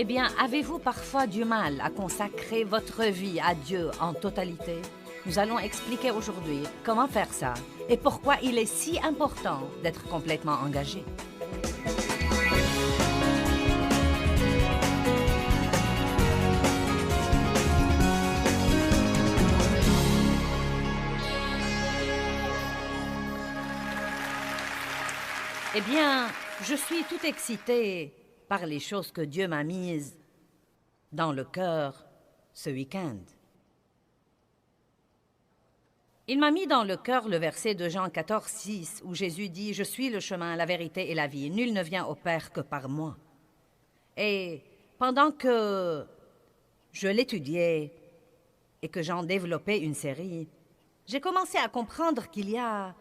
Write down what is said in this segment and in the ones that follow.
Eh bien, avez-vous parfois du mal à consacrer votre vie à Dieu en totalité? Nous allons expliquer aujourd'hui comment faire ça et pourquoi il est si important d'être complètement engagé. Eh bien, je suis tout excitée par les choses que Dieu m'a mises dans le cœur ce week-end. Il m'a mis dans le cœur le verset de Jean 14, 6, où Jésus dit « Je suis le chemin, la vérité et la vie. Nul ne vient au Père que par moi. » Et pendant que je l'étudiais et que j'en développais une série, j'ai commencé à comprendre qu'il y a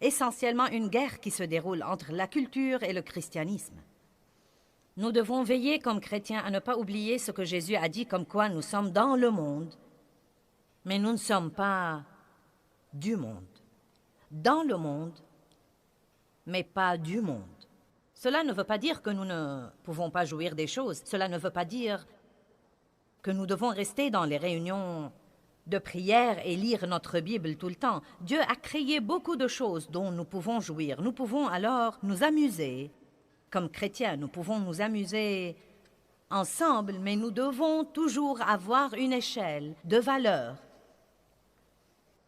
essentiellement une guerre qui se déroule entre la culture et le christianisme. Nous devons veiller comme chrétiens à ne pas oublier ce que Jésus a dit comme quoi nous sommes dans le monde, mais nous ne sommes pas du monde. Dans le monde, mais pas du monde. Cela ne veut pas dire que nous ne pouvons pas jouir des choses. Cela ne veut pas dire que nous devons rester dans les réunions de prière et lire notre Bible tout le temps. Dieu a créé beaucoup de choses dont nous pouvons jouir. Nous pouvons alors nous amuser. Comme chrétiens, nous pouvons nous amuser ensemble, mais nous devons toujours avoir une échelle de valeurs.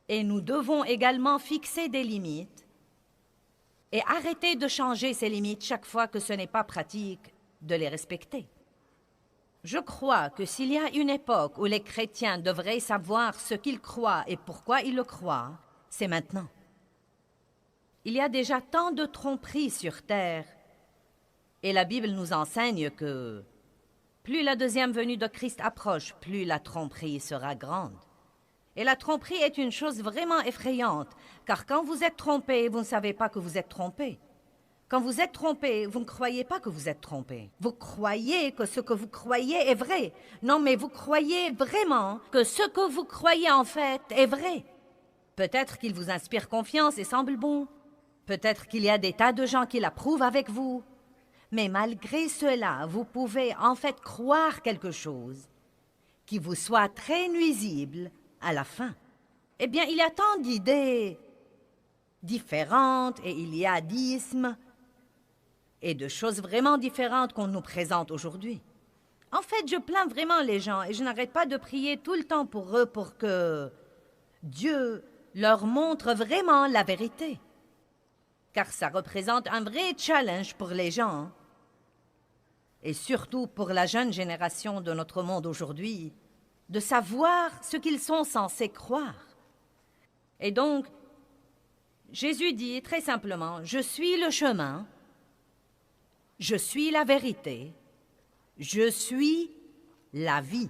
Et nous devons également fixer des limites et arrêter de changer ces limites chaque fois que ce n'est pas pratique de les respecter. Je crois que s'il y a une époque où les chrétiens devraient savoir ce qu'ils croient et pourquoi ils le croient, c'est maintenant. Il y a déjà tant de tromperies sur terre, et la Bible nous enseigne que plus la deuxième venue de Christ approche, plus la tromperie sera grande. Et la tromperie est une chose vraiment effrayante, car quand vous êtes trompé, vous ne savez pas que vous êtes trompé. Quand vous êtes trompé, vous ne croyez pas que vous êtes trompé. Vous croyez que ce que vous croyez est vrai. Non, mais vous croyez vraiment que ce que vous croyez en fait est vrai. Peut-être qu'il vous inspire confiance et semble bon. Peut-être qu'il y a des tas de gens qui l'approuvent avec vous. Mais malgré cela, vous pouvez en fait croire quelque chose qui vous soit très nuisible à la fin. Eh bien, il y a tant d'idées différentes et il y a d'ismes et de choses vraiment différentes qu'on nous présente aujourd'hui. En fait, je plains vraiment les gens et je n'arrête pas de prier tout le temps pour eux pour que Dieu leur montre vraiment la vérité. Car ça représente un vrai challenge pour les gens et surtout pour la jeune génération de notre monde aujourd'hui de savoir ce qu'ils sont censés croire. Et donc, Jésus dit très simplement, « Je suis le chemin, je suis la vérité, je suis la vie.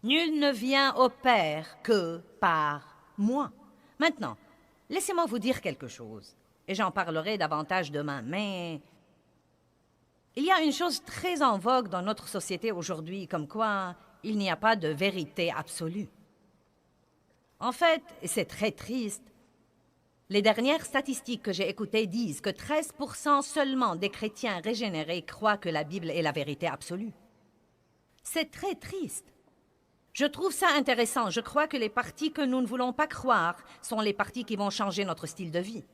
Nul ne vient au Père que par moi. » Maintenant, laissez-moi vous dire quelque chose, et j'en parlerai davantage demain, mais il y a une chose très en vogue dans notre société aujourd'hui, comme quoi il n'y a pas de vérité absolue. En fait, et c'est très triste, les dernières statistiques que j'ai écoutées disent que 13% seulement des chrétiens régénérés croient que la Bible est la vérité absolue. C'est très triste. Je trouve ça intéressant. Je crois que les parties que nous ne voulons pas croire sont les parties qui vont changer notre style de vie.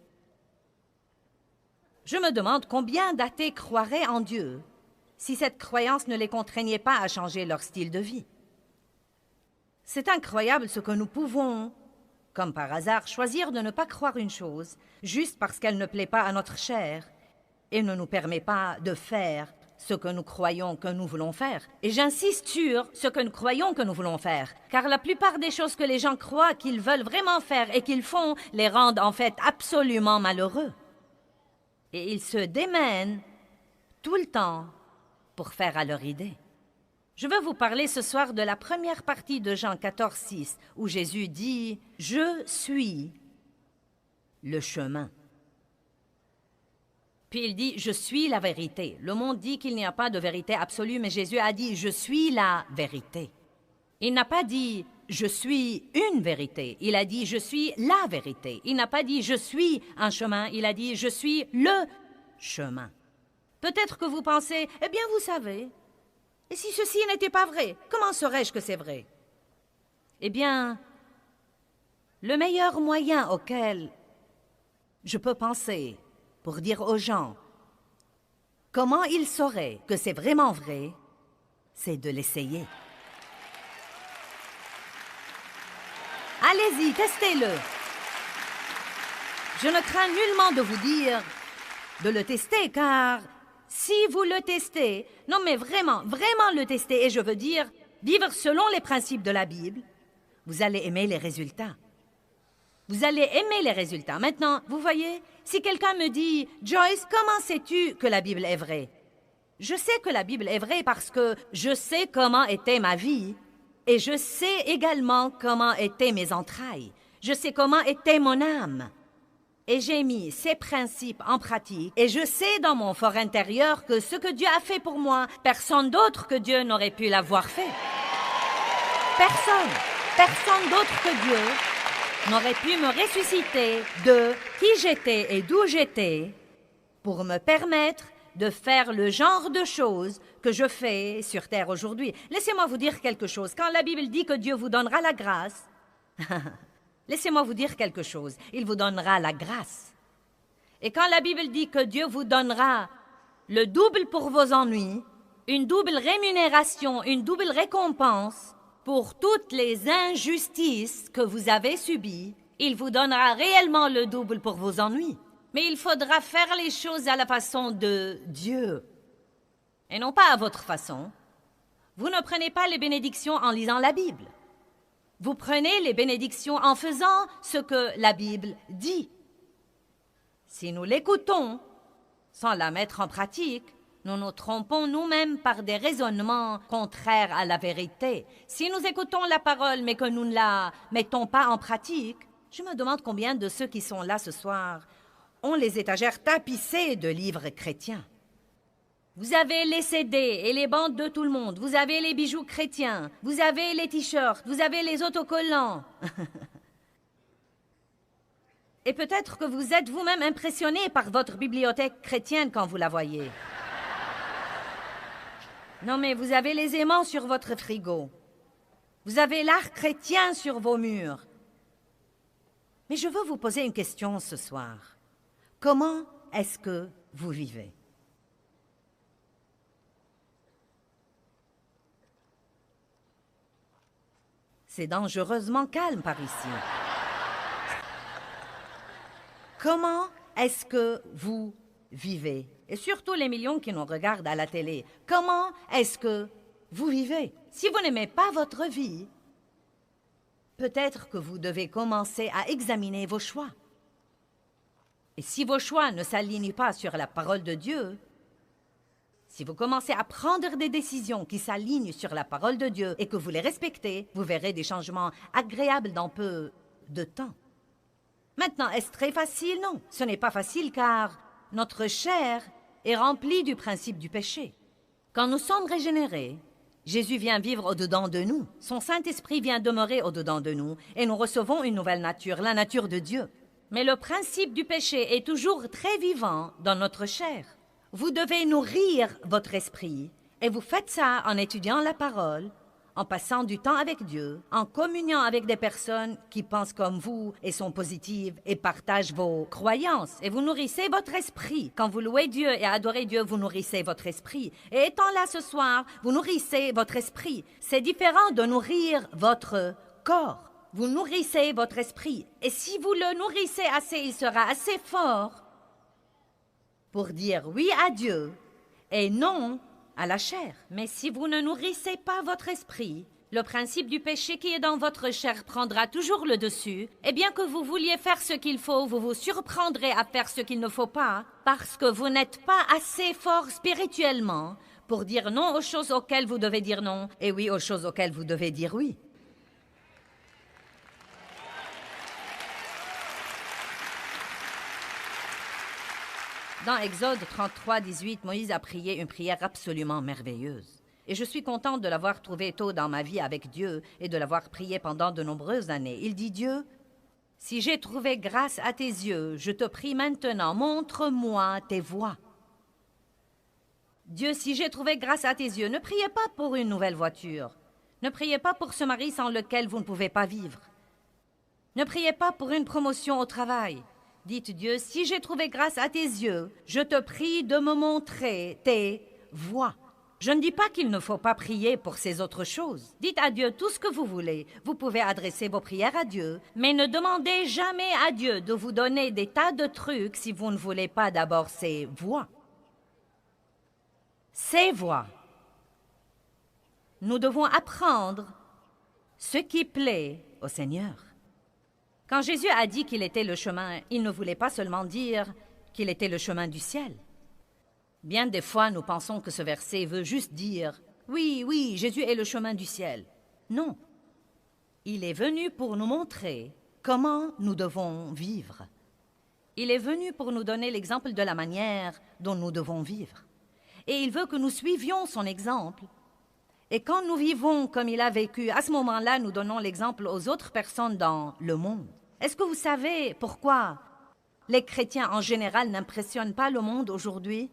Je me demande combien d'athées croiraient en Dieu si cette croyance ne les contraignait pas à changer leur style de vie. C'est incroyable ce que nous pouvons, comme par hasard, choisir de ne pas croire une chose juste parce qu'elle ne plaît pas à notre chair et ne nous permet pas de faire ce que nous croyons que nous voulons faire. Et j'insiste sur ce que nous croyons que nous voulons faire, car la plupart des choses que les gens croient qu'ils veulent vraiment faire et qu'ils font les rendent en fait absolument malheureux. Et ils se démènent tout le temps pour faire à leur idée. Je veux vous parler ce soir de la première partie de Jean 14, 6, où Jésus dit « Je suis le chemin ». Puis il dit « Je suis la vérité ». Le monde dit qu'il n'y a pas de vérité absolue, mais Jésus a dit « Je suis la vérité ». Il n'a pas dit « Je suis une vérité ». Il a dit « Je suis la vérité ». Il n'a pas dit « Je suis un chemin ». Il a dit « Je suis le chemin ». Peut-être que vous pensez « Eh bien, vous savez, Et si ceci n'était pas vrai, comment saurais-je que c'est vrai? Eh bien, le meilleur moyen auquel je peux penser pour dire aux gens comment ils sauraient que c'est vraiment vrai, c'est de l'essayer. Allez-y, testez-le. Je ne crains nullement de vous dire de le tester, car si vous le testez, non mais vraiment, vraiment le tester, et je veux dire vivre selon les principes de la Bible, vous allez aimer les résultats. Vous allez aimer les résultats. Maintenant, vous voyez, si quelqu'un me dit « Joyce, comment sais-tu que la Bible est vraie? » Je sais que la Bible est vraie parce que je sais comment était ma vie et je sais également comment étaient mes entrailles. Je sais comment était mon âme. Et j'ai mis ces principes en pratique et je sais dans mon fort intérieur que ce que Dieu a fait pour moi, personne d'autre que Dieu n'aurait pu l'avoir fait. Personne d'autre que Dieu n'aurait pu me ressusciter de qui j'étais et d'où j'étais pour me permettre de faire le genre de choses que je fais sur terre aujourd'hui. Laissez-moi vous dire quelque chose. Quand la Bible dit que Dieu vous donnera la grâce, laissez-moi vous dire quelque chose. Il vous donnera la grâce. Et quand la Bible dit que Dieu vous donnera le double pour vos ennuis, une double rémunération, une double récompense, pour toutes les injustices que vous avez subies, il vous donnera réellement le double pour vos ennuis. Mais il faudra faire les choses à la façon de Dieu, et non pas à votre façon. Vous ne prenez pas les bénédictions en lisant la Bible. Vous prenez les bénédictions en faisant ce que la Bible dit. Si nous l'écoutons sans la mettre en pratique, nous nous trompons nous-mêmes par des raisonnements contraires à la vérité. Si nous écoutons la parole, mais que nous ne la mettons pas en pratique, je me demande combien de ceux qui sont là ce soir ont les étagères tapissées de livres chrétiens. Vous avez les CD et les bandes de tout le monde, vous avez les bijoux chrétiens, vous avez les t-shirts, vous avez les autocollants. Et peut-être que vous êtes vous-même impressionné par votre bibliothèque chrétienne quand vous la voyez. Non, mais vous avez les aimants sur votre frigo. Vous avez l'art chrétien sur vos murs. Mais je veux vous poser une question ce soir. Comment est-ce que vous vivez? C'est dangereusement calme par ici. Comment est-ce que vous vivez? Et surtout les millions qui nous regardent à la télé. Comment est-ce que vous vivez? Si vous n'aimez pas votre vie, peut-être que vous devez commencer à examiner vos choix. Et si vos choix ne s'alignent pas sur la parole de Dieu, si vous commencez à prendre des décisions qui s'alignent sur la parole de Dieu et que vous les respectez, vous verrez des changements agréables dans peu de temps. Maintenant, est-ce très facile? Non, ce n'est pas facile car notre chair est remplie du principe du péché. Quand nous sommes régénérés, Jésus vient vivre au-dedans de nous. Son Saint-Esprit vient demeurer au-dedans de nous et nous recevons une nouvelle nature, la nature de Dieu. Mais le principe du péché est toujours très vivant dans notre chair. Vous devez nourrir votre esprit et vous faites ça en étudiant la parole, en passant du temps avec Dieu, en communiant avec des personnes qui pensent comme vous et sont positives et partagent vos croyances. Et vous nourrissez votre esprit. Quand vous louez Dieu et adorez Dieu, vous nourrissez votre esprit. Et étant là ce soir, vous nourrissez votre esprit. C'est différent de nourrir votre corps. Vous nourrissez votre esprit. Et si vous le nourrissez assez, il sera assez fort pour dire oui à Dieu et non à la chair. Mais si vous ne nourrissez pas votre esprit, le principe du péché qui est dans votre chair prendra toujours le dessus, et bien que vous vouliez faire ce qu'il faut, vous vous surprendrez à faire ce qu'il ne faut pas, parce que vous n'êtes pas assez fort spirituellement pour dire non aux choses auxquelles vous devez dire non, et oui aux choses auxquelles vous devez dire oui. Dans Exode 33, 18, Moïse a prié une prière absolument merveilleuse. Et je suis contente de l'avoir trouvée tôt dans ma vie avec Dieu et de l'avoir priée pendant de nombreuses années. Il dit, Dieu, si j'ai trouvé grâce à tes yeux, je te prie maintenant, montre-moi tes voies. Dieu, si j'ai trouvé grâce à tes yeux, ne priez pas pour une nouvelle voiture. Ne priez pas pour ce mari sans lequel vous ne pouvez pas vivre. Ne priez pas pour une promotion au travail. Dites Dieu, si j'ai trouvé grâce à tes yeux, je te prie de me montrer tes voies. Je ne dis pas qu'il ne faut pas prier pour ces autres choses. Dites à Dieu tout ce que vous voulez. Vous pouvez adresser vos prières à Dieu, mais ne demandez jamais à Dieu de vous donner des tas de trucs si vous ne voulez pas d'abord ses voies. Ses voies. Nous devons apprendre ce qui plaît au Seigneur. Quand Jésus a dit qu'il était le chemin, il ne voulait pas seulement dire qu'il était le chemin du ciel. Bien des fois, nous pensons que ce verset veut juste dire « Oui, oui, Jésus est le chemin du ciel ». Non. Il est venu pour nous montrer comment nous devons vivre. Il est venu pour nous donner l'exemple de la manière dont nous devons vivre. Et il veut que nous suivions son exemple. Et quand nous vivons comme il a vécu, à ce moment-là, nous donnons l'exemple aux autres personnes dans le monde. Est-ce que vous savez pourquoi les chrétiens en général n'impressionnent pas le monde aujourd'hui?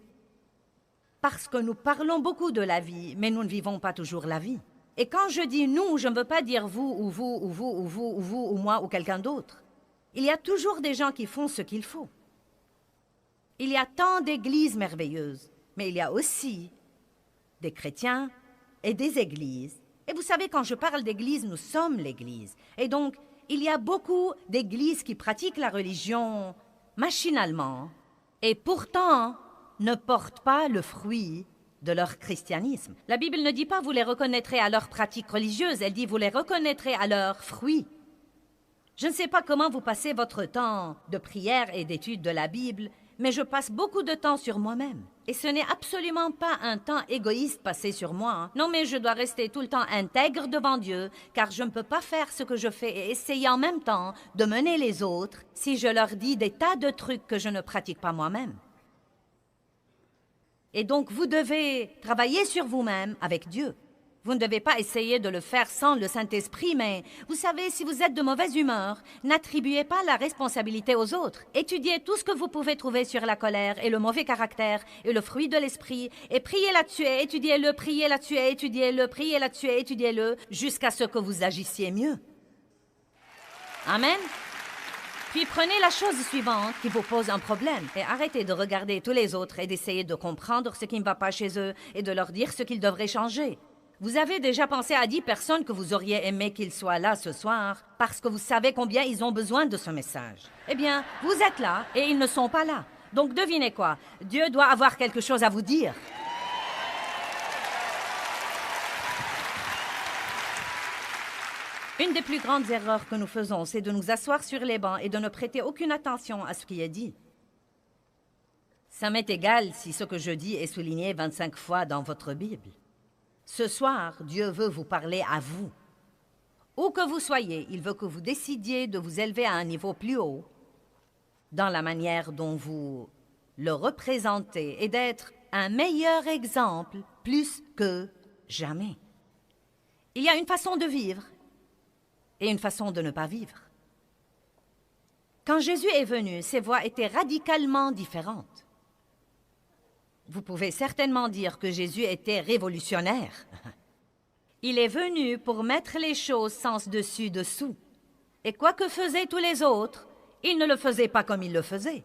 Parce que nous parlons beaucoup de la vie, mais nous ne vivons pas toujours la vie. Et quand je dis « nous », je ne veux pas dire « vous » ou « vous » ou « vous » ou « vous » ou « vous » ou « moi » ou quelqu'un d'autre. Il y a toujours des gens qui font ce qu'il faut. Il y a tant d'églises merveilleuses, mais il y a aussi des chrétiens et des églises. Et vous savez, quand je parle d'église, nous sommes l'église. Et donc, il y a beaucoup d'églises qui pratiquent la religion machinalement et pourtant ne portent pas le fruit de leur christianisme. La Bible ne dit pas « vous les reconnaîtrez à leurs pratiques religieuses », elle dit « vous les reconnaîtrez à leurs fruits ». Je ne sais pas comment vous passez votre temps de prière et d'étude de la Bible, mais je passe beaucoup de temps sur moi-même. Et ce n'est absolument pas un temps égoïste passé sur moi. Non, mais je dois rester tout le temps intègre devant Dieu, car je ne peux pas faire ce que je fais et essayer en même temps de mener les autres si je leur dis des tas de trucs que je ne pratique pas moi-même. Et donc, vous devez travailler sur vous-même avec Dieu. Vous ne devez pas essayer de le faire sans le Saint-Esprit, mais vous savez, si vous êtes de mauvaise humeur, n'attribuez pas la responsabilité aux autres. Étudiez tout ce que vous pouvez trouver sur la colère et le mauvais caractère et le fruit de l'esprit, et priez là-dessus et étudiez-le, priez là-dessus et étudiez-le, priez là-dessus et étudiez-le, jusqu'à ce que vous agissiez mieux. Amen. Puis prenez la chose suivante qui vous pose un problème et arrêtez de regarder tous les autres et d'essayer de comprendre ce qui ne va pas chez eux et de leur dire ce qu'ils devraient changer. Vous avez déjà pensé à 10 personnes que vous auriez aimé qu'ils soient là ce soir parce que vous savez combien ils ont besoin de ce message. Eh bien, vous êtes là et ils ne sont pas là. Donc devinez quoi? Dieu doit avoir quelque chose à vous dire. Une des plus grandes erreurs que nous faisons, c'est de nous asseoir sur les bancs et de ne prêter aucune attention à ce qui est dit. Ça m'est égal si ce que je dis est souligné 25 fois dans votre Bible. Ce soir, Dieu veut vous parler à vous. Où que vous soyez, il veut que vous décidiez de vous élever à un niveau plus haut dans la manière dont vous le représentez et d'être un meilleur exemple plus que jamais. Il y a une façon de vivre et une façon de ne pas vivre. Quand Jésus est venu, ses voies étaient radicalement différentes. Vous pouvez certainement dire que Jésus était révolutionnaire. Il est venu pour mettre les choses sens dessus dessous. Et quoi que faisaient tous les autres, il ne le faisait pas comme il le faisait.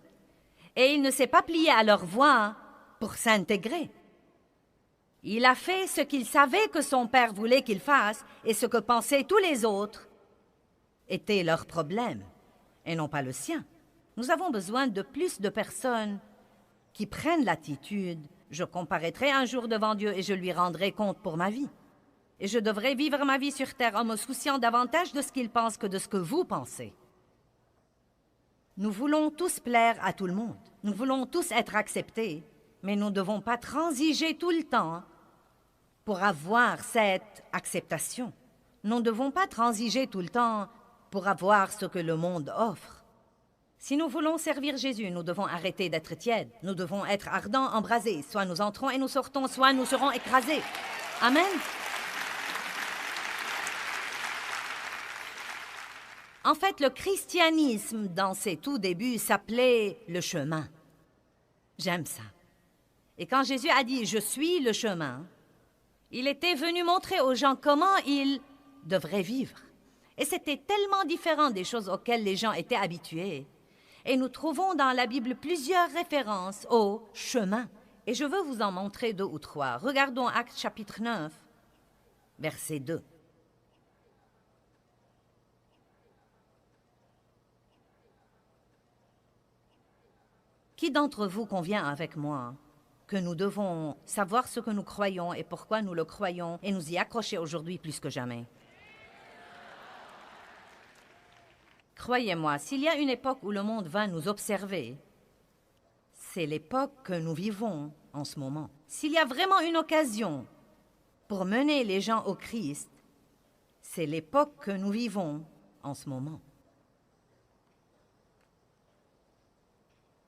Et il ne s'est pas plié à leur voie pour s'intégrer. Il a fait ce qu'il savait que son Père voulait qu'il fasse et ce que pensaient tous les autres était leur problème et non pas le sien. Nous avons besoin de plus de personnes qui prennent l'attitude « je comparaîtrai un jour devant Dieu et je lui rendrai compte pour ma vie. Et je devrais vivre ma vie sur terre en me souciant davantage de ce qu'il pense que de ce que vous pensez. » Nous voulons tous plaire à tout le monde. Nous voulons tous être acceptés, mais nous ne devons pas transiger tout le temps pour avoir cette acceptation. Nous ne devons pas transiger tout le temps pour avoir ce que le monde offre. Si nous voulons servir Jésus, nous devons arrêter d'être tièdes. Nous devons être ardents, embrasés. Soit nous entrons et nous sortons, soit nous serons écrasés. Amen. En fait, le christianisme, dans ses tout débuts, s'appelait le chemin. J'aime ça. Et quand Jésus a dit « Je suis le chemin », il était venu montrer aux gens comment ils devraient vivre. Et c'était tellement différent des choses auxquelles les gens étaient habitués. Et nous trouvons dans la Bible plusieurs références au chemin. Et je veux vous en montrer 2 ou 3. Regardons Actes chapitre 9, verset 2. Qui d'entre vous convient avec moi que nous devons savoir ce que nous croyons et pourquoi nous le croyons et nous y accrocher aujourd'hui plus que jamais? Croyez-moi, s'il y a une époque où le monde va nous observer, c'est l'époque que nous vivons en ce moment. S'il y a vraiment une occasion pour mener les gens au Christ, c'est l'époque que nous vivons en ce moment.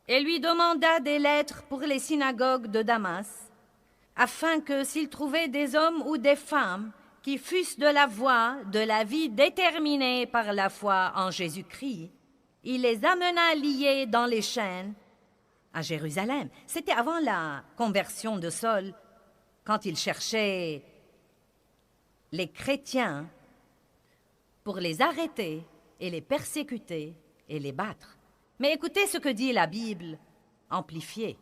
Et lui demanda des lettres pour les synagogues de Damas, afin que s'il trouvait des hommes ou des femmes qui fussent de la voie de la vie déterminée par la foi en Jésus-Christ, il les amena liés dans les chaînes à Jérusalem. C'était avant la conversion de Saul, quand il cherchait les chrétiens pour les arrêter et les persécuter et les battre. Mais écoutez ce que dit la Bible amplifiée.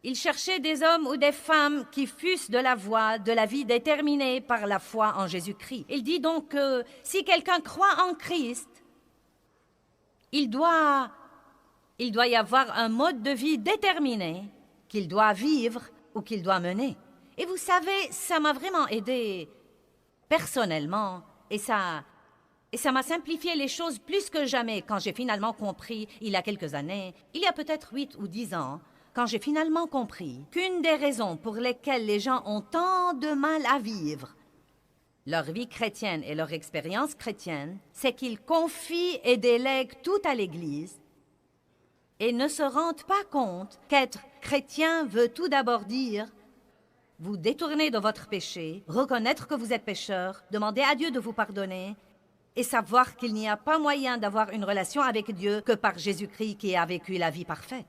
Il cherchait des hommes ou des femmes qui fussent de la voie de la vie déterminée par la foi en Jésus-Christ. Il dit donc que si quelqu'un croit en Christ, il doit y avoir un mode de vie déterminé qu'il doit vivre ou qu'il doit mener. Et vous savez, ça m'a vraiment aidé personnellement et ça m'a simplifié les choses plus que jamais quand j'ai finalement compris, il y a quelques années, il y a peut-être 8 ou 10 ans, quand j'ai finalement compris qu'une des raisons pour lesquelles les gens ont tant de mal à vivre leur vie chrétienne et leur expérience chrétienne, c'est qu'ils confient et délèguent tout à l'Église et ne se rendent pas compte qu'être chrétien veut tout d'abord dire vous détourner de votre péché, reconnaître que vous êtes pécheur, demander à Dieu de vous pardonner et savoir qu'il n'y a pas moyen d'avoir une relation avec Dieu que par Jésus-Christ qui a vécu la vie parfaite.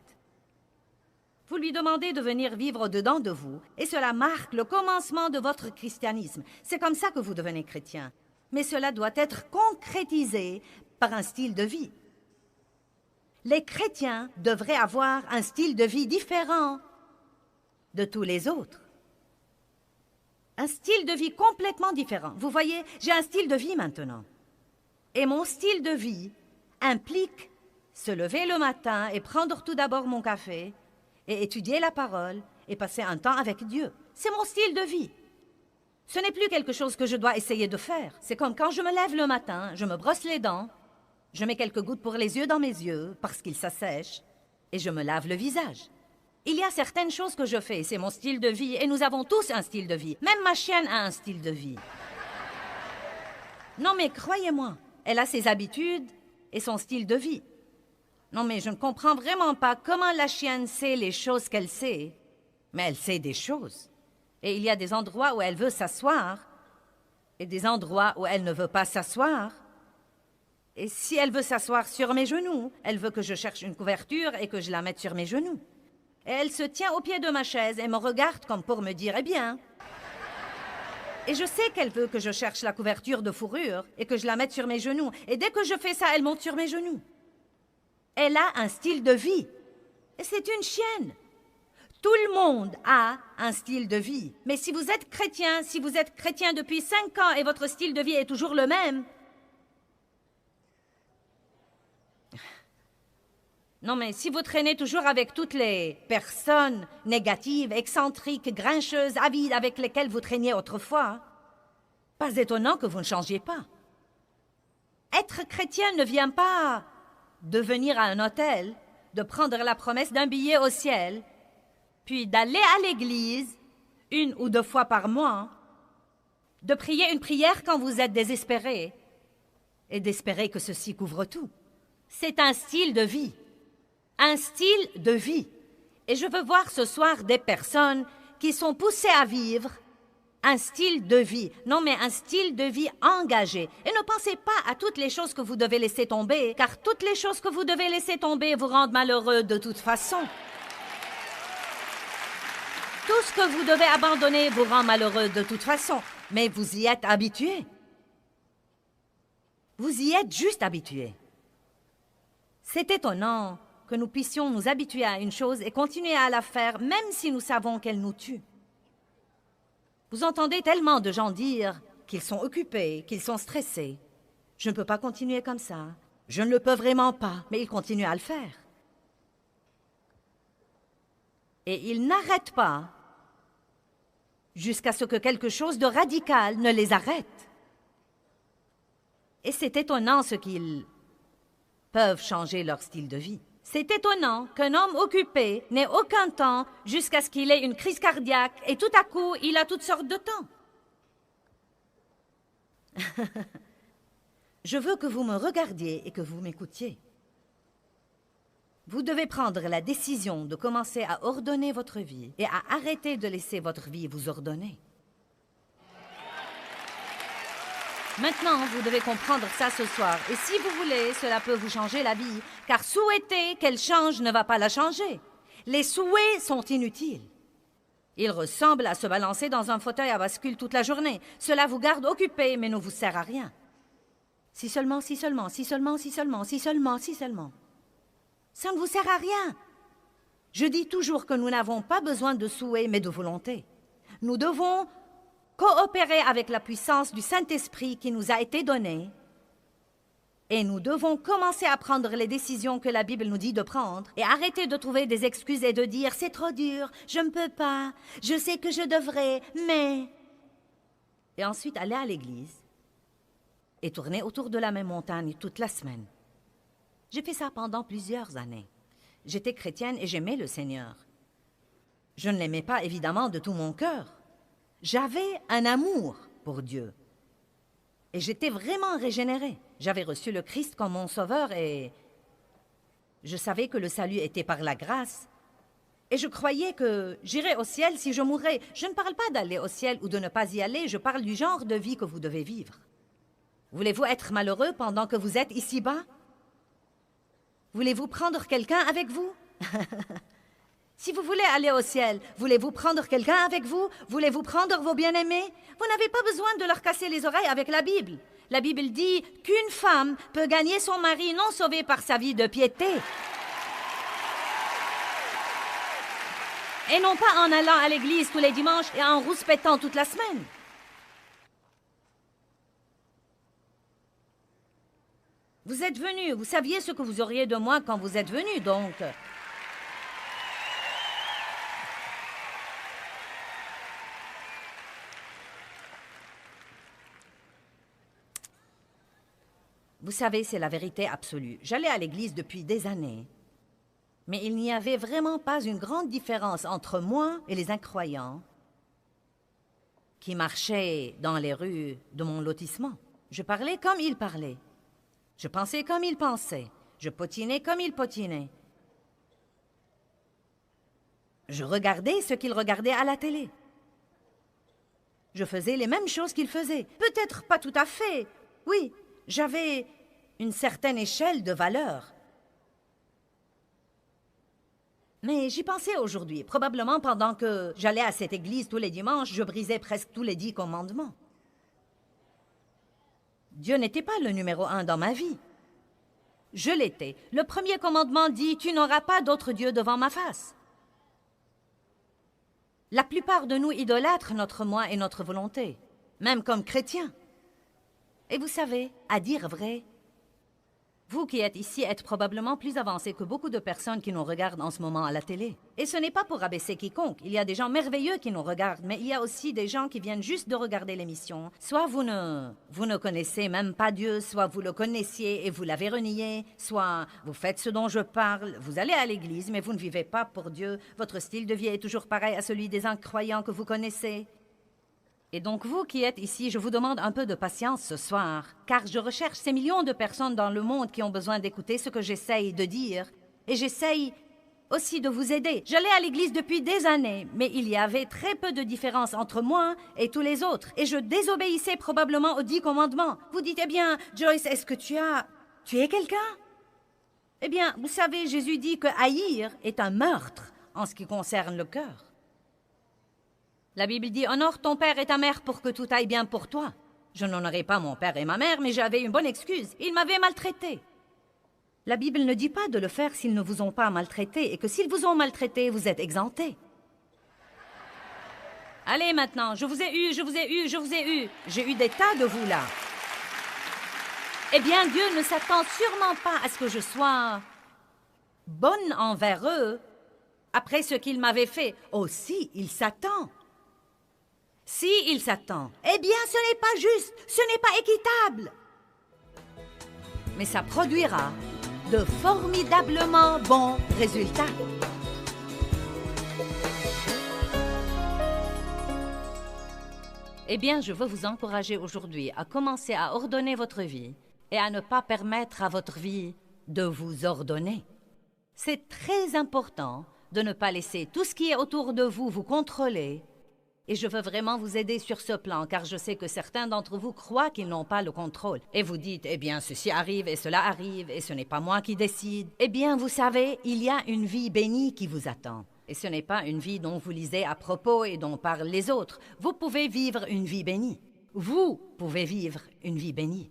Vous lui demandez de venir vivre au-dedans de vous, et cela marque le commencement de votre christianisme. C'est comme ça que vous devenez chrétien. Mais cela doit être concrétisé par un style de vie. Les chrétiens devraient avoir un style de vie différent de tous les autres. Un style de vie complètement différent. Vous voyez, j'ai un style de vie maintenant. Et mon style de vie implique se lever le matin et prendre tout d'abord mon café et étudier la parole et passer un temps avec Dieu. C'est mon style de vie. Ce n'est plus quelque chose que je dois essayer de faire. C'est comme quand je me lève le matin, je me brosse les dents, je mets quelques gouttes pour les yeux dans mes yeux parce qu'ils s'assèchent et je me lave le visage. Il y a certaines choses que je fais, c'est mon style de vie et nous avons tous un style de vie. Même ma chienne a un style de vie. Non mais croyez-moi, elle a ses habitudes et son style de vie. Non, mais je ne comprends vraiment pas comment la chienne sait les choses qu'elle sait. Mais elle sait des choses. Et il y a des endroits où elle veut s'asseoir et des endroits où elle ne veut pas s'asseoir. Et si elle veut s'asseoir sur mes genoux, elle veut que je cherche une couverture et que je la mette sur mes genoux. Et elle se tient au pied de ma chaise et me regarde comme pour me dire « Eh bien !» Et je sais qu'elle veut que je cherche la couverture de fourrure et que je la mette sur mes genoux. Et dès que je fais ça, elle monte sur mes genoux. Elle a un style de vie. Et c'est une chienne. Tout le monde a un style de vie. Mais si vous êtes chrétien depuis 5 ans et votre style de vie est toujours le même... Non, mais si vous traînez toujours avec toutes les personnes négatives, excentriques, grincheuses, avides avec lesquelles vous traîniez autrefois, pas étonnant que vous ne changiez pas. Être chrétien ne vient pas de venir à un hôtel, de prendre la promesse d'un billet au ciel, puis d'aller à l'église 1 ou 2 fois par mois, de prier une prière quand vous êtes désespéré et d'espérer que ceci couvre tout. C'est un style de vie. Un style de vie. Et je veux voir ce soir des personnes qui sont poussées à vivre un style de vie. Non, mais un style de vie engagé. Et ne pensez pas à toutes les choses que vous devez laisser tomber, car toutes les choses que vous devez laisser tomber vous rendent malheureux de toute façon. Tout ce que vous devez abandonner vous rend malheureux de toute façon, mais vous y êtes habitué. Vous y êtes juste habitué. C'est étonnant que nous puissions nous habituer à une chose et continuer à la faire, même si nous savons qu'elle nous tue. Vous entendez tellement de gens dire qu'ils sont occupés, qu'ils sont stressés. Je ne peux pas continuer comme ça. Je ne le peux vraiment pas, mais ils continuent à le faire. Et ils n'arrêtent pas jusqu'à ce que quelque chose de radical ne les arrête. Et c'est étonnant ce qu'ils peuvent changer leur style de vie. C'est étonnant qu'un homme occupé n'ait aucun temps jusqu'à ce qu'il ait une crise cardiaque et tout à coup, il a toutes sortes de temps. Je veux que vous me regardiez et que vous m'écoutiez. Vous devez prendre la décision de commencer à ordonner votre vie et à arrêter de laisser votre vie vous ordonner. Maintenant, vous devez comprendre ça ce soir. Et si vous voulez, cela peut vous changer la vie, car souhaiter qu'elle change ne va pas la changer. Les souhaits sont inutiles. Ils ressemblent à se balancer dans un fauteuil à bascule toute la journée. Cela vous garde occupé, mais ne vous sert à rien. Si seulement, si seulement, si seulement, si seulement, si seulement, si seulement. Ça ne vous sert à rien. Je dis toujours que nous n'avons pas besoin de souhaits, mais de volonté. Nous devons coopérer avec la puissance du Saint-Esprit qui nous a été donnée. Et nous devons commencer à prendre les décisions que la Bible nous dit de prendre et arrêter de trouver des excuses et de dire « c'est trop dur, je ne peux pas, je sais que je devrais, mais… » Et ensuite aller à l'église et tourner autour de la même montagne toute la semaine. J'ai fait ça pendant plusieurs années. J'étais chrétienne et j'aimais le Seigneur. Je ne l'aimais pas évidemment de tout mon cœur. J'avais un amour pour Dieu. Et j'étais vraiment régénérée. J'avais reçu le Christ comme mon sauveur et je savais que le salut était par la grâce. Et je croyais que j'irais au ciel si je mourrais. Je ne parle pas d'aller au ciel ou de ne pas y aller, je parle du genre de vie que vous devez vivre. Voulez-vous être malheureux pendant que vous êtes ici-bas? Voulez-vous prendre quelqu'un avec vous? Si vous voulez aller au ciel, voulez-vous prendre quelqu'un avec vous? Voulez-vous prendre vos bien-aimés? Vous n'avez pas besoin de leur casser les oreilles avec la Bible. La Bible dit qu'une femme peut gagner son mari non sauvé par sa vie de piété. Et non pas en allant à l'église tous les dimanches et en rouspétant toute la semaine. Vous êtes venu, vous saviez ce que vous auriez de moi quand vous êtes venu, donc… Vous savez, c'est la vérité absolue. J'allais à l'église depuis des années, mais il n'y avait vraiment pas une grande différence entre moi et les incroyants qui marchaient dans les rues de mon lotissement. Je parlais comme ils parlaient. Je pensais comme ils pensaient. Je potinais comme ils potinaient. Je regardais ce qu'ils regardaient à la télé. Je faisais les mêmes choses qu'ils faisaient. Peut-être pas tout à fait. Oui, j'avais une certaine échelle de valeur. Mais j'y pensais aujourd'hui. Probablement pendant que j'allais à cette église tous les dimanches, je brisais presque tous les 10 commandements. Dieu n'était pas le numéro 1 dans ma vie. Je l'étais. Le premier commandement dit « Tu n'auras pas d'autre Dieu devant ma face ». La plupart de nous idolâtrent notre moi et notre volonté, même comme chrétiens. Et vous savez, à dire vrai, vous qui êtes ici êtes probablement plus avancés que beaucoup de personnes qui nous regardent en ce moment à la télé. Et ce n'est pas pour abaisser quiconque. Il y a des gens merveilleux qui nous regardent, mais il y a aussi des gens qui viennent juste de regarder l'émission. Soit vous ne connaissez même pas Dieu, soit vous le connaissiez et vous l'avez renié, soit vous faites ce dont je parle, vous allez à l'église, mais vous ne vivez pas pour Dieu. Votre style de vie est toujours pareil à celui des incroyants que vous connaissez. Et donc vous qui êtes ici, je vous demande un peu de patience ce soir, car je recherche ces millions de personnes dans le monde qui ont besoin d'écouter ce que j'essaye de dire, et j'essaye aussi de vous aider. J'allais à l'église depuis des années, mais il y avait très peu de différence entre moi et tous les autres, et je désobéissais probablement aux 10 commandements. Vous dites, eh bien, Joyce, est-ce que tu es quelqu'un? Eh bien, vous savez, Jésus dit que haïr est un meurtre en ce qui concerne le cœur. La Bible dit « Honore ton père et ta mère pour que tout aille bien pour toi ». Je n'honorais pas mon père et ma mère, mais j'avais une bonne excuse. Ils m'avaient maltraité. La Bible ne dit pas de le faire s'ils ne vous ont pas maltraité et que s'ils vous ont maltraité, vous êtes exempté. Allez maintenant, je vous ai eu, je vous ai eu, je vous ai eu. J'ai eu des tas de vous là. Eh bien, Dieu ne s'attend sûrement pas à ce que je sois bonne envers eux après ce qu'ils m'avaient fait. Aussi, il s'attend. Si il s'attend, eh bien, ce n'est pas juste, ce n'est pas équitable. Mais ça produira de formidablement bons résultats. Eh bien, je veux vous encourager aujourd'hui à commencer à ordonner votre vie et à ne pas permettre à votre vie de vous ordonner. C'est très important de ne pas laisser tout ce qui est autour de vous vous contrôler. Et je veux vraiment vous aider sur ce plan, car je sais que certains d'entre vous croient qu'ils n'ont pas le contrôle. Et vous dites, eh bien, ceci arrive et cela arrive, et ce n'est pas moi qui décide. Eh bien, vous savez, il y a une vie bénie qui vous attend. Et ce n'est pas une vie dont vous lisez à propos et dont parlent les autres. Vous pouvez vivre une vie bénie. Vous pouvez vivre une vie bénie.